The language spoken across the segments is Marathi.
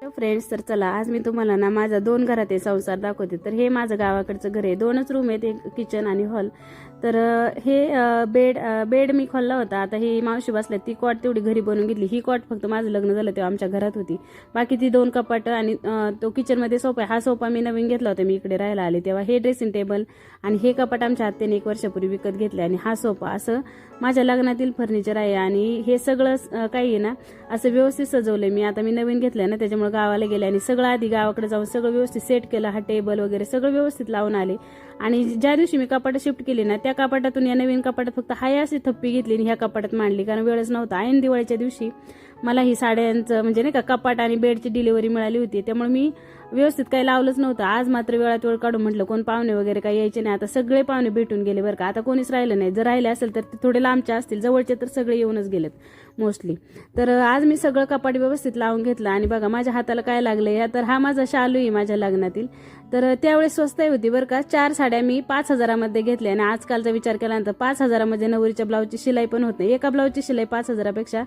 फ्रेंड्स, तर चला आज मी तुम्हाला ना माझा 2 घरातील संसार दाखवते। तर हे माझं गावाकडचं घर आहे। 2च रूम आहेत, एक किचन आणि हॉल। तर हे बेड मी खोलला होता। आता ही मावशी बसल्या, ती कॉट तेवढी घरी बनवून घेतली। ही कॉट फक्त माझं लग्न झालं तेव्हा आमच्या घरात होती। बाकी ती 2 कपाट आणि तो किचन मध्ये सोफा आहे। हा सोफा मी नवीन घेतला होता, मी इकडे राहायला आले तेव्हा। हे ड्रेसिंग टेबल आणि हे कपाट आमच्या आत्याने 1 वर्षापूर्वी विकत घेतले आणि हा सोफा असं माझ्या लग्नातील फर्निचर आहे। आणि हे सगळं काही आहे ना असं व्यवस्थित सजवलंय मी। आता मी नवीन घेतलंय ना त्याच्यामुळे गावाला गेले आणि सगळं आधी गावाकडे जाऊन सगळं व्यवस्थित सेट केलं। हा टेबल वगैरे सगळं व्यवस्थित लावून आले। आणि ज्या दिवशी मी कपाट शिफ्ट केली ना त्या कपाटातून या नवीन कपाटात फक्त हाय अशी थप्पी घेतली आणि ह्या कपाटात मांडली, कारण वेळच नव्हता। ऐन दिवाळीच्या दिवशी मला ही साड्यांचं म्हणजे नाही का कपाट आणि बेडची डिलिव्हरी मिळाली होती, त्यामुळे मी व्यवस्थित काही लावलंच नव्हतं। आज मात्र वेळात वेळ काढून म्हटलं कोण पाहुणे वगैरे काही यायचे नाही। आता सगळे पाहुणे भेटून गेले बरं का, आता कोणीच राहिलं नाही। जर राहिले असेल तर ते थोडे लांबचे असतील, जवळचे तर सगळे येऊनच गेलेत मोस्टली। तर आज मी सगळं कपाट व्यवस्थित लावून घेतलं आणि बघा माझ्या हाताला काय लागलंय। तर हा माझा शालू आहे माझ्या लग्नातील। तर त्यावेळेस स्वस्त होती बरं का। 4 साड्या मी 5,000 मध्ये घेतल्या आणि आजकालचा विचार केल्यानंतर 5,000 मध्ये नवरीच्या ब्लाऊजची शिलाई पण होते। एका ब्लाऊजची शिलाई 5,000 पेक्षा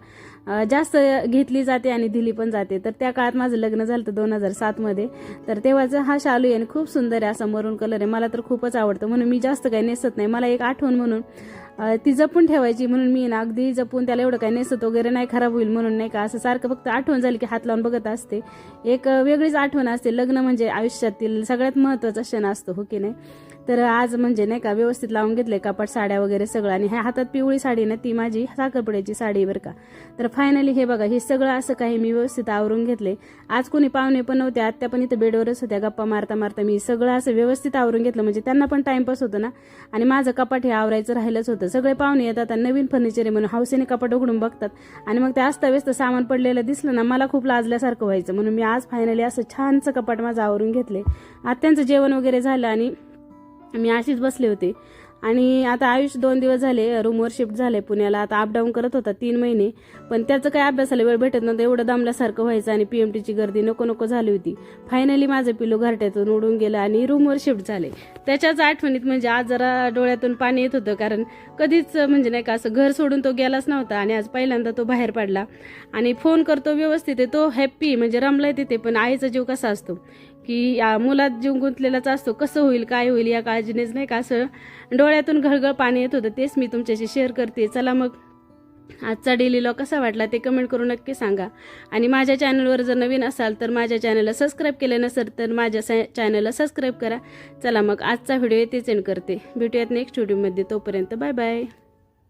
जास्त घेतली जाते आणि दिली पण जाते। तर त्या काळात माझं लग्न झालं 2007 मध्ये। तर तेव्हाचा हा शालू आहे आणि खूप सुंदर आहे, असा मरून कलर आहे। मला तर खूपच आवडतं, म्हणून मी जास्त काही नेसत नाही। मला एक आठवण म्हणून ती जपून ठेवायची, म्हणून मी ना अगदी जपून त्याला एवढं काही नेसत वगैरे नाही, खराब होईल म्हणून नाही का, असं सारखं फक्त आठवण झाली की हात लावून बघत असते। एक वेगळीच आठवण असते। लग्न म्हणजे आयुष्यातील सगळ्यात महत्त्वाचा क्षण असतो, हो की नाही। तर आज म्हणजे नाही का व्यवस्थित लावून घेतले कपाट, साड्या वगैरे सगळं। आणि ह्या हातात पिवळी साडी ना ती माझी साखरपुड्याची साडी बरं का। तर फायनली हे बघा हे सगळं असं काही मी व्यवस्थित आवरून घेतले। आज कोणी पाहुणे पण नव्हते, आत्या पण इथं बेडवरच होत्या, गप्पा मारता मारता मी सगळं असं व्यवस्थित आवरून घेतलं, म्हणजे त्यांना पण टाइमपास होतं ना आणि माझं कपाट हे आवरायचं राहिलंच होतं। सगळे पाहुणे येतात आणि नवीन फर्निचर आहे म्हणून हौसेने कपाट उघडून बघतात आणि मग ते अस्ताव्यस्त सामान पडलेलं दिसलं ना मला खूप लाजल्यासारखं व्हायचं, म्हणून मी आज फायनली असं छानसं कपाट माझं आवरून घेतले। आत्यांचं जेवण वगैरे झालं आणि मी अशीच बसले होते। आणि आता आयुष 2 दिवस झाले रूमवर शिफ्ट झाले पुण्याला। आता अपडाऊन करत होता 3 महिने, पण त्याचं काही अभ्यासाला वेळ भेटत नव्हतं, एवढं दमल्यासारखं व्हायचं आणि पीएमटीची गर्दी नको नको झाली होती। फायनली माझं पिल्लू घरट्यातून उडून गेलं आणि रूमवर शिफ्ट झाले। त्याच्याच आठवणीत म्हणजे आज जरा डोळ्यातून पाणी येत होतं, कारण कधीच म्हणजे नाही का असं घर सोडून तो गेलाच नव्हता आणि आज पहिल्यांदा तो बाहेर पडला। आणि फोन करतो व्यवस्थित आहे, तो हॅप्पी म्हणजे रमलाय तिथे। पण आईचा जीव कसा असतो की या मुलात जीव गुंतलेलाच असतो, कसं होईल काय होईल या काळजीनेच नाही का असं डोळ्यातून घळघळ पाणी येत होतं। तेच मी तुमच्याशी शेअर करते। चला मग आजचा डेली व्लॉग कसा वाटला ते कमेंट करून नक्की सांगा। आणि माझ्या चॅनलवर जर नवीन असाल तर माझ्या चॅनलला सबस्क्राईब केलं नसेल तर माझ्या चॅनलला सबस्क्राईब करा। चला मग आजचा व्हिडिओ येथेच एंड करते, भेटूयात नेक्स्ट व्हिडिओमध्ये, तोपर्यंत बाय बाय।